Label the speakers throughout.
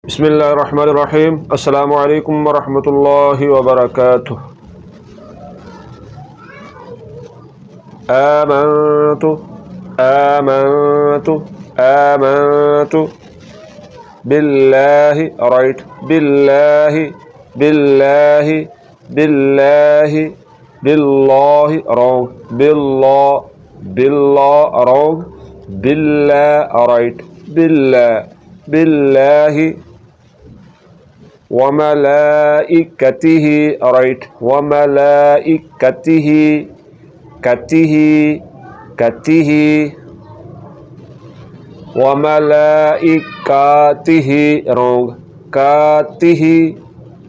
Speaker 1: बिस्मिल्लाहिर्रहमानिर्रहीम। अस्सलामु अलैकुम वरहमतुल्लाहि वबरकातुह। आमनतु आमनतु आमनतु बिल्लाहि राइट बिल्लाहि बिल्लाहि बिल्लाहि बिल्लाहि रॉन्ग बिल्लाह रॉन्ग बिल्लाह राइट बिल्लाहि वमलाइकतिही राइट वमलाइकतिही कतिही कतिही वमलाइकातिही रॉन्ग कातिही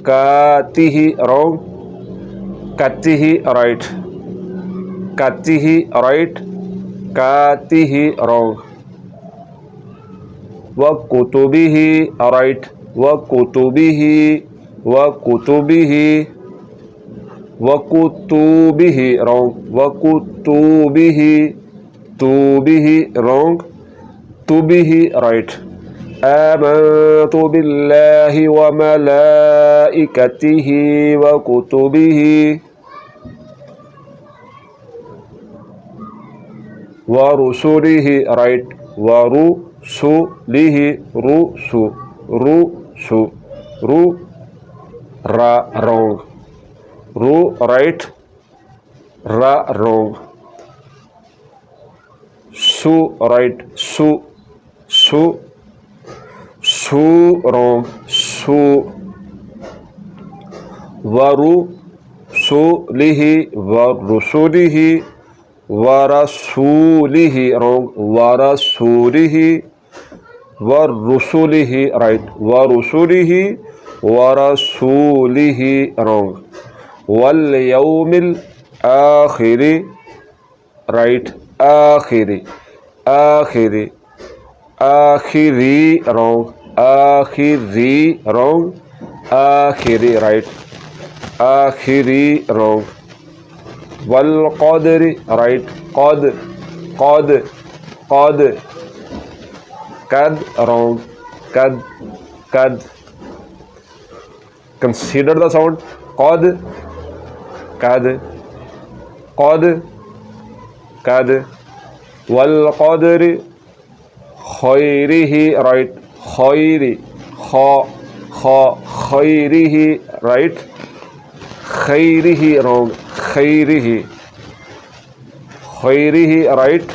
Speaker 1: कातिही रॉन्ग कतिही राइट कतिही राइट कातिही रॉन्ग वकुतुबिही राइट वकुतुबिही वकुतुबिही वकुतुबिही रॉन्ग वकुतुबिही तुबिही रॉन्ग तुबिही राइट आमनतु बिल्लाहि व मलाइकतिही व कुतुबिही व रुसुलिही राइट व रुसुलिही रुसु रुसु रु रा रॉन्ग रू राइट रा रॉन्ग सु राइट सु सु सु रॉन्ग सु वरु सुलिही वरुसुलिही वरसूलिही रॉन्ग वरसूलिही वरुसुलिही राइट वरुसुलिही वरसूलिही रॉन्ग वल यौमिल आखिरी राइट आखिरी आखिरी आखिरी रॉन्ग आखिरी रॉन्ग आखिरी राइट आखिरी रॉन्ग वल क़दरी राइट क़द क़द क़द कद रॉन्ग कद कद कंसीडर द साउंड क़द कद क़द कद वल क़दरी खैरिही राइट खैरी ख ख खैरिही राइट खैरिही रॉन्ग खैरिही खैरिही राइट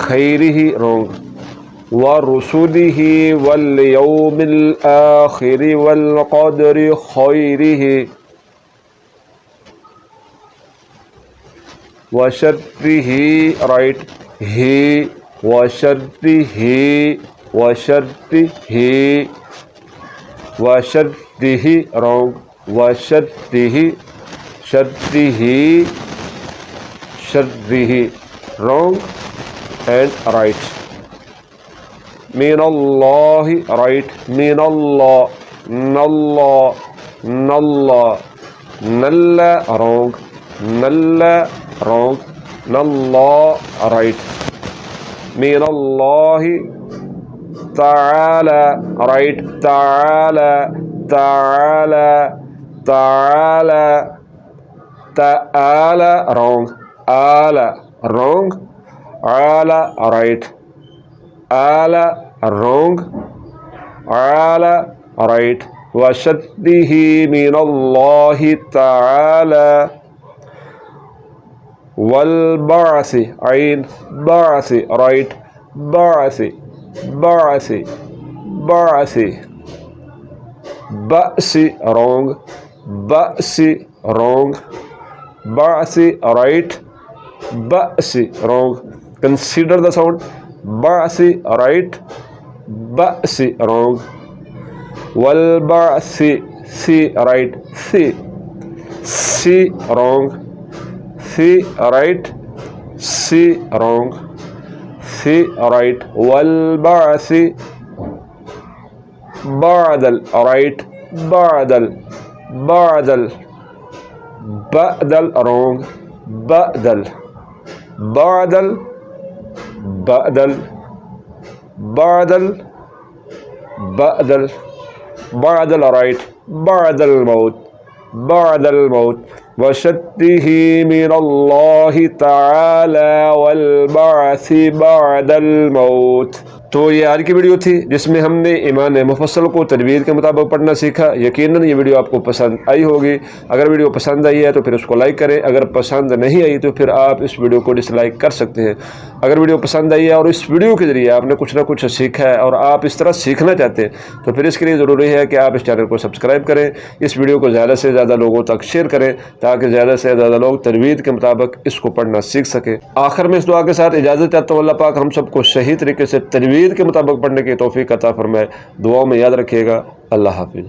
Speaker 1: खैरिही रॉन्ग व रुसुलिही वल यौमिल आखिरी वल क़दरी खैरिही व शर्रिही राइट ही व शर्रिही व शर्रिही व शर्रिही रॉन्ग व शर्रिही शर्रिही शर्रिही रॉन्ग एंड राइट मिनल्लाहि राइट मिनल्लाह नल्लाह नल्लाह नल्ला रॉन्ग नल्ला रॉन्ग नल्लाह राइट मिनल्लाहि तआला राइट तआला तआला तआला तआला रॉन्ग आला रॉन्ग आला राइट आला रॉन्ग आला राइट वशद्दिही मिनल्लाहि तआला वल बासी आइन बासी राइट बासी बासी बासी बासी रॉन्ग बासी रॉन्ग बासी राइट बासी रॉन्ग कंसीडर द साउंड बासी राइट बासी रॉन्ग वल बासी सी राइट सी रॉन्ग सी राइट सी रॉन्ग सी राइट वल बासी बादल राइट बादल बादल बादल रॉन्ग बादल बादल बादल बादल बादल बअदल राइट बअदल मौत बअदल मौत वशत्तिही मिनल्लाहि तआला वल बअसी बअदल मौत। तो ये आज की वीडियो थी जिसमें हमने ईमान मुफस्सल को तजवीज़ के मुताबिक पढ़ना सीखा। यकीनन ये वीडियो आपको पसंद आई होगी। अगर वीडियो पसंद आई है तो फिर उसको लाइक करें, अगर पसंद नहीं आई तो फिर आप इस वीडियो को डिसलाइक कर सकते हैं। अगर वीडियो पसंद आई है और इस वीडियो के ज़रिए आपने कुछ ना कुछ सीखा है और आप इस तरह सीखना चाहते हैं तो फिर इसके लिए ज़रूरी है कि आप इस चैनल को सब्सक्राइब करें, इस वीडियो को ज़्यादा से ज़्यादा लोगों तक शेयर करें ताकि ज़्यादा से ज़्यादा लोग तजवीज़ के मुताबिक इसको पढ़ना सीख सकें। आखिर में इस दुआ के साथ इजाज़त चाहता हूँ। अल्लाह पाक हम सबको सही तरीके से तजवीज़ के मुताबिक पढ़ने की तौफीक अता फरमाए। दुआ में याद रखिएगा। अल्लाह हाफिज़।